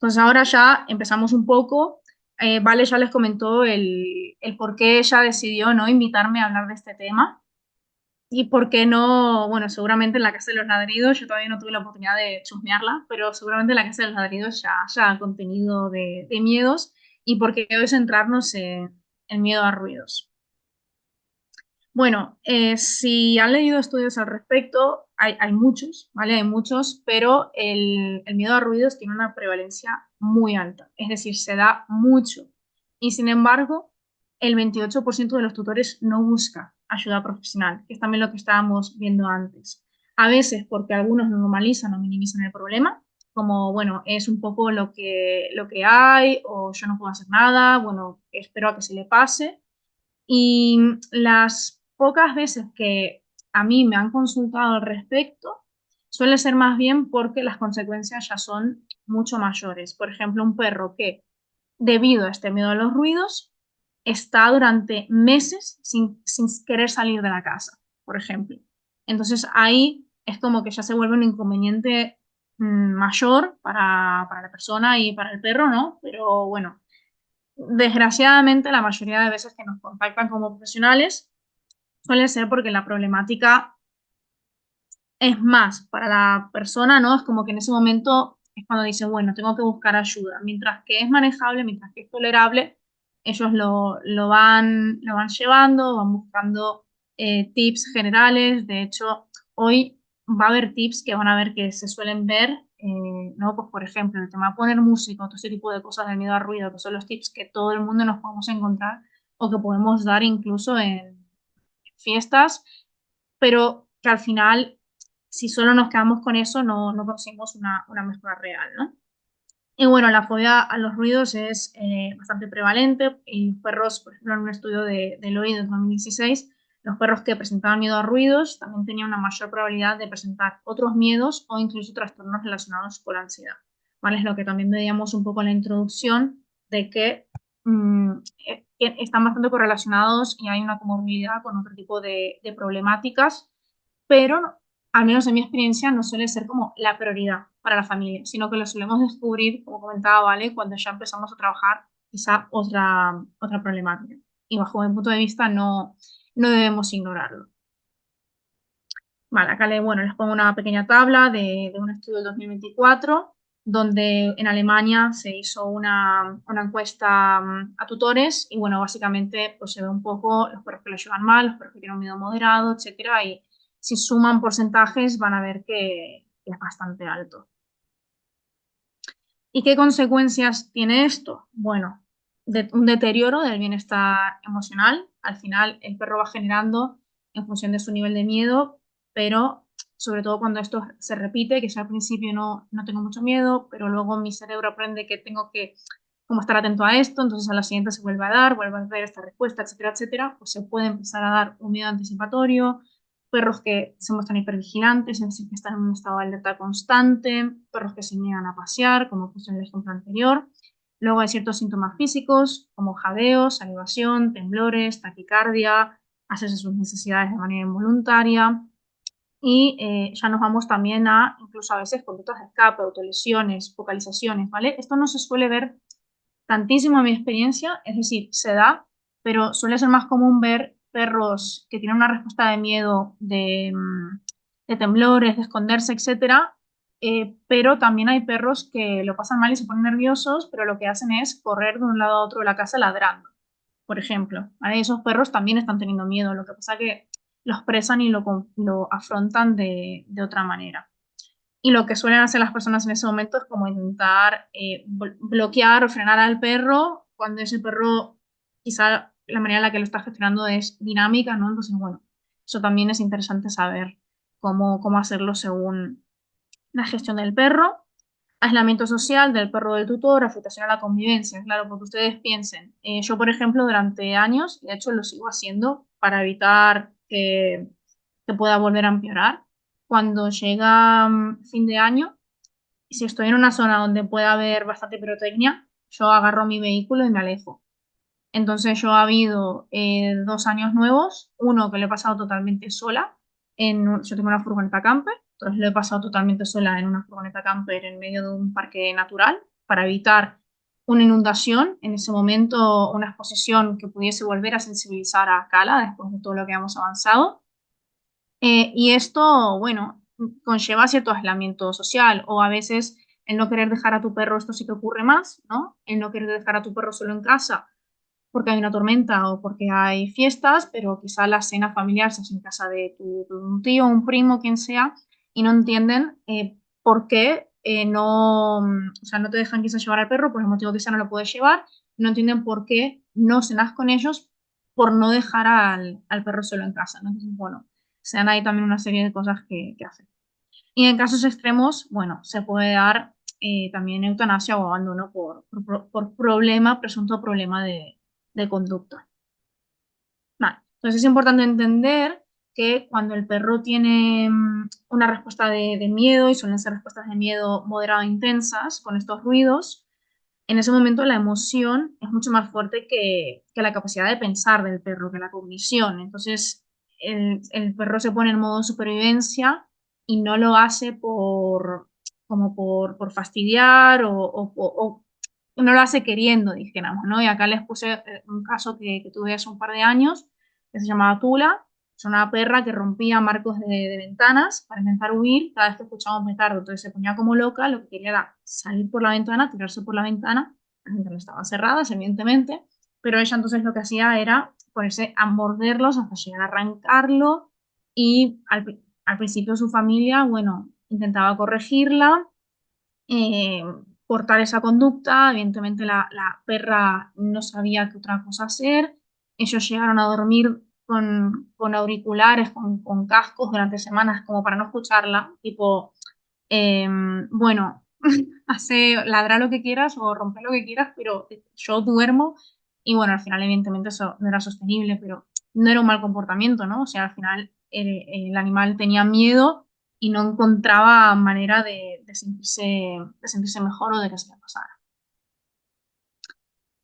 Entonces ahora ya empezamos un poco. Vale ya les comentó el por qué ella decidió no invitarme a hablar de este tema. Y por qué no, bueno, seguramente en la Casa de los Ladridos, yo todavía no tuve la oportunidad de chusmearla, pero seguramente en la Casa de los Ladridos ya haya contenido de miedos y por qué hoy centrarnos en miedo a ruidos. Bueno, si han leído estudios al respecto, hay muchos, ¿vale? Hay muchos, pero el miedo a ruidos tiene una prevalencia muy alta, es decir, se da mucho. Y sin embargo, el 28% de los tutores no busca ayuda profesional, que es también lo que estábamos viendo antes. A veces porque algunos no normalizan o minimizan el problema, como, bueno, es un poco lo que hay, o yo no puedo hacer nada, bueno, espero a que se le pase. Y las pocas veces que a mí me han consultado al respecto, suele ser más bien porque las consecuencias ya son mucho mayores. Por ejemplo, un perro que, debido a este miedo a los ruidos, está durante meses sin querer salir de la casa, por ejemplo. Entonces ahí es como que ya se vuelve un inconveniente mayor para la persona y para el perro, ¿no? Pero bueno, desgraciadamente, la mayoría de veces que nos contactan como profesionales suele ser porque la problemática es más para la persona, ¿no? Es como que en ese momento es cuando dicen, bueno, tengo que buscar ayuda. Mientras que es manejable, mientras que es tolerable, ellos lo van llevando, van buscando tips generales. De hecho, hoy va a haber tips que van a ver que se suelen ver, ¿no? Pues por ejemplo, el tema de poner música, todo ese tipo de cosas del miedo al ruido, que son los tips que todo el mundo nos podemos encontrar o que podemos dar incluso en fiestas, pero que al final, si solo nos quedamos con eso, no conseguimos una mejora real, ¿no? Y bueno, la fobia a los ruidos es bastante prevalente. Y perros, por ejemplo, en un estudio del OI de 2016, los perros que presentaban miedo a ruidos también tenían una mayor probabilidad de presentar otros miedos o incluso trastornos relacionados con la ansiedad. ¿Vale? Es lo que también veíamos un poco en la introducción de que mm, están bastante correlacionados y hay una comorbilidad con otro tipo de problemáticas, pero al menos en mi experiencia no suele ser como la prioridad para la familia, sino que lo solemos descubrir, como comentaba, ¿vale? Cuando ya empezamos a trabajar quizá otra problemática. Y bajo mi punto de vista no debemos ignorarlo. Vale, acá bueno, les pongo una pequeña tabla de un estudio del 2024, donde en Alemania se hizo una encuesta a tutores y bueno, básicamente pues se ve un poco los perros que lo llevan mal, los perros que tienen un miedo moderado, etcétera, y si suman porcentajes van a ver que es bastante alto. ¿Y qué consecuencias tiene esto? Bueno, un deterioro del bienestar emocional. Al final, el perro va generando en función de su nivel de miedo, pero sobre todo cuando esto se repite, que yo al principio no tengo mucho miedo, pero luego mi cerebro aprende que tengo que como estar atento a esto, entonces a la siguiente se vuelve a dar, vuelve a ver esta respuesta, etcétera, etcétera, pues se puede empezar a dar un miedo anticipatorio, perros que se muestran hipervigilantes, es decir, que están en un estado de alerta constante, perros que se niegan a pasear, como puse en el ejemplo anterior. Luego hay ciertos síntomas físicos, como jadeos, salivación, temblores, taquicardia, hacerse sus necesidades de manera involuntaria. Y ya nos vamos también a, incluso a veces, conductas de escape, autolesiones, focalizaciones, ¿vale? Esto no se suele ver tantísimo en mi experiencia, es decir, se da, pero suele ser más común ver perros que tienen una respuesta de miedo, de temblores, de esconderse, etcétera, pero también hay perros que lo pasan mal y se ponen nerviosos, pero lo que hacen es correr de un lado a otro de la casa ladrando, por ejemplo. ¿Vale? Esos perros también están teniendo miedo, lo que pasa es que los presan y lo afrontan de otra manera. Y lo que suelen hacer las personas en ese momento es como intentar bloquear o frenar al perro cuando ese perro, quizá la manera en la que lo está gestionando es dinámica, ¿no? Entonces, bueno, eso también es interesante saber cómo hacerlo según la gestión del perro. Aislamiento social del perro del tutor, afectación a la convivencia, claro, porque ustedes piensen, yo por ejemplo durante años, de hecho lo sigo haciendo para evitar que pueda volver a empeorar, cuando llega fin de año, si estoy en una zona donde pueda haber bastante pirotecnia, yo agarro mi vehículo y me alejo. Entonces yo ha habido 2 años nuevos, uno que lo he pasado totalmente sola, yo tengo una furgoneta camper, entonces lo he pasado totalmente sola en una furgoneta camper en medio de un parque natural, para evitar una inundación, en ese momento una exposición que pudiese volver a sensibilizar a Cala después de todo lo que hemos avanzado. Y esto, bueno, conlleva cierto aislamiento social o a veces el no querer dejar a tu perro, esto sí que ocurre más, ¿no? El no querer dejar a tu perro solo en casa porque hay una tormenta o porque hay fiestas, pero quizá la cena familiar se hace en casa de un tío, un primo, quien sea, y no entienden por qué no, o sea, no te dejan quizá llevar al perro, por el motivo que sea no lo puedes llevar, no entienden por qué no cenas con ellos por no dejar al perro solo en casa, ¿no? Entonces, bueno, se dan ahí también una serie de cosas que hacen. Y en casos extremos, bueno, se puede dar también eutanasia o abandono por problema, presunto problema de conducta. Vale. Entonces es importante entender que cuando el perro tiene una respuesta de miedo, y suelen ser respuestas de miedo moderado e intensas con estos ruidos, en ese momento la emoción es mucho más fuerte que la capacidad de pensar del perro, que la cognición. Entonces el perro se pone en modo supervivencia y no lo hace como por fastidiar o no lo hace queriendo, dijéramos, ¿no? Y acá les puse un caso que tuve hace un par de años, que se llamaba Tula. Es una perra que rompía marcos de ventanas para intentar huir cada vez que escuchaba un petardo. Entonces se ponía como loca, lo que quería era salir por la ventana, tirarse por la ventana. Las ventanas estaban cerradas, evidentemente, pero ella entonces lo que hacía era ponerse a morderlos hasta llegar a arrancarlo y al principio su familia, bueno, intentaba corregirla, eh, cortar esa conducta. Evidentemente la perra no sabía qué otra cosa hacer. Ellos llegaron a dormir con auriculares, con cascos durante semanas como para no escucharla, tipo, eh, bueno, hace ladrar lo que quieras o romper lo que quieras, pero yo duermo. Y bueno, al final evidentemente eso no era sostenible, pero no era un mal comportamiento, ¿no? O sea, al final el animal tenía miedo y no encontraba manera de sentirse mejor o de que se le pasara.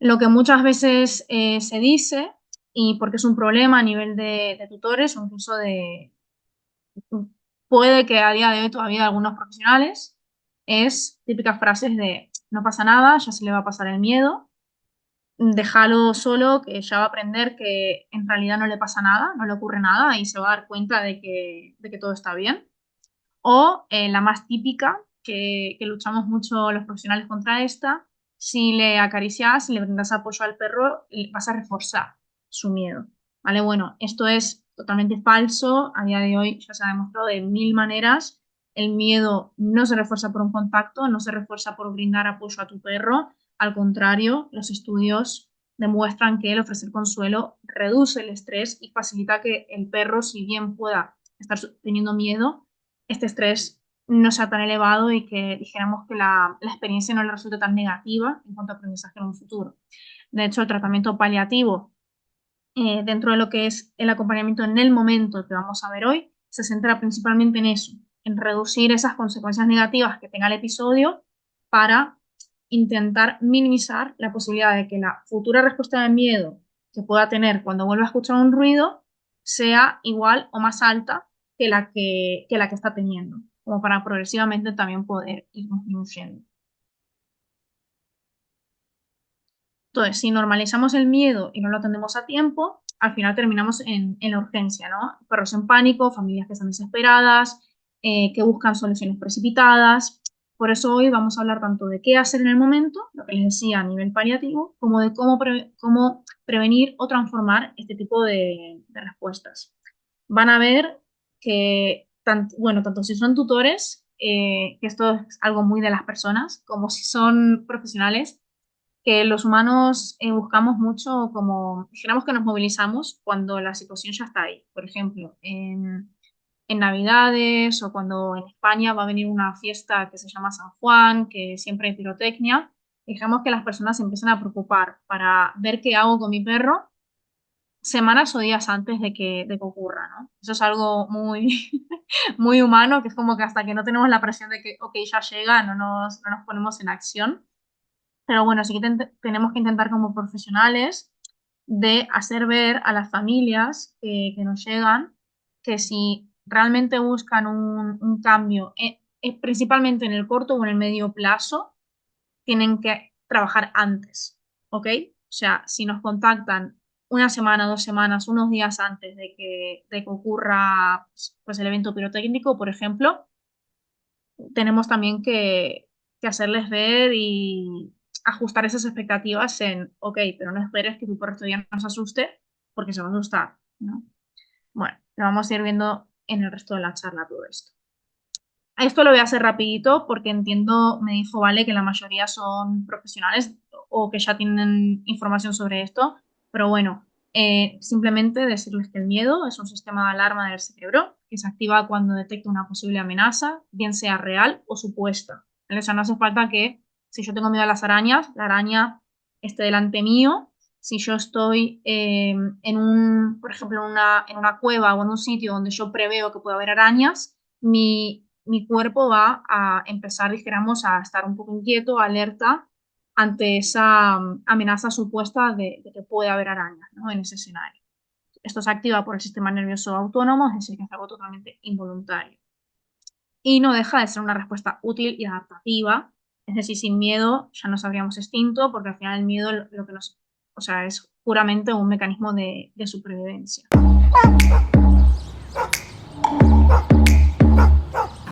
Lo que muchas veces se dice, y porque es un problema a nivel de tutores o incluso puede que a día de hoy todavía algunos profesionales, es típicas frases de no pasa nada, ya se le va a pasar el miedo, déjalo solo, que ya va a aprender que en realidad no le pasa nada, no le ocurre nada y se va a dar cuenta de que todo está bien. O la más típica, que luchamos mucho los profesionales contra esta, si le acaricias, si le brindas apoyo al perro, vas a reforzar su miedo. ¿Vale? Bueno, esto es totalmente falso. A día de hoy ya se ha demostrado de mil maneras. El miedo no se refuerza por un contacto, no se refuerza por brindar apoyo a tu perro. Al contrario, los estudios demuestran que el ofrecer consuelo reduce el estrés y facilita que el perro, si bien pueda estar teniendo miedo, este estrés no sea tan elevado y que dijéramos que la experiencia no le resulte tan negativa en cuanto a aprendizaje en un futuro. De hecho, el tratamiento paliativo dentro de lo que es el acompañamiento en el momento que vamos a ver hoy, se centra principalmente en eso, en reducir esas consecuencias negativas que tenga el episodio para intentar minimizar la posibilidad de que la futura respuesta de miedo que pueda tener cuando vuelva a escuchar un ruido sea igual o más alta que la que está teniendo, como para progresivamente también poder ir disminuyendo. Entonces, si normalizamos el miedo y no lo atendemos a tiempo, al final terminamos en la urgencia, ¿no? Perros en pánico, familias que están desesperadas, que buscan soluciones precipitadas. Por eso hoy vamos a hablar tanto de qué hacer en el momento, lo que les decía a nivel paliativo, como de cómo prevenir o transformar este tipo de respuestas. Van a ver que, bueno, tanto si son tutores, que esto es algo muy de las personas, como si son profesionales, que los humanos buscamos mucho como, dijéramos que nos movilizamos cuando la situación ya está ahí. Por ejemplo, en Navidades o cuando en España va a venir una fiesta que se llama San Juan, que siempre hay pirotecnia, dijéramos que las personas se empiezan a preocupar para ver qué hago con mi perro semanas o días antes de que ocurra, ¿no? Eso es algo muy, muy humano, que es como que hasta que no tenemos la presión de que, ok, ya llega, no nos ponemos en acción. Pero bueno, sí que tenemos que intentar como profesionales de hacer ver a las familias que nos llegan que si realmente buscan un cambio, principalmente en el corto o en el medio plazo, tienen que trabajar antes, ¿ok? O sea, si nos contactan una semana, 2 semanas, unos días antes de que ocurra pues, el evento pirotécnico, por ejemplo, tenemos también que hacerles ver y ajustar esas expectativas en, ok, pero no esperes que tu perro todavía no se asuste porque se va a asustar, ¿no? Bueno, lo vamos a ir viendo en el resto de la charla todo esto. Esto lo voy a hacer rapidito porque entiendo, me dijo, vale, que la mayoría son profesionales o que ya tienen información sobre esto, pero bueno, simplemente decirles que el miedo es un sistema de alarma del cerebro que se activa cuando detecta una posible amenaza, bien sea real o supuesta. ¿Vale? O sea, no hace falta que si yo tengo miedo a las arañas, la araña esté delante mío. Si yo estoy por ejemplo, en una cueva o en un sitio donde yo preveo que puede haber arañas, mi cuerpo va a empezar, dijéramos, a estar un poco inquieto, alerta ante esa amenaza supuesta de que puede haber arañas, ¿no? En ese escenario. Esto se activa por el sistema nervioso autónomo, es decir, que es algo totalmente involuntario. Y no deja de ser una respuesta útil y adaptativa, es decir, sin miedo ya nos habríamos extinto, porque al final el miedo lo que nos, o sea, es puramente un mecanismo de supervivencia.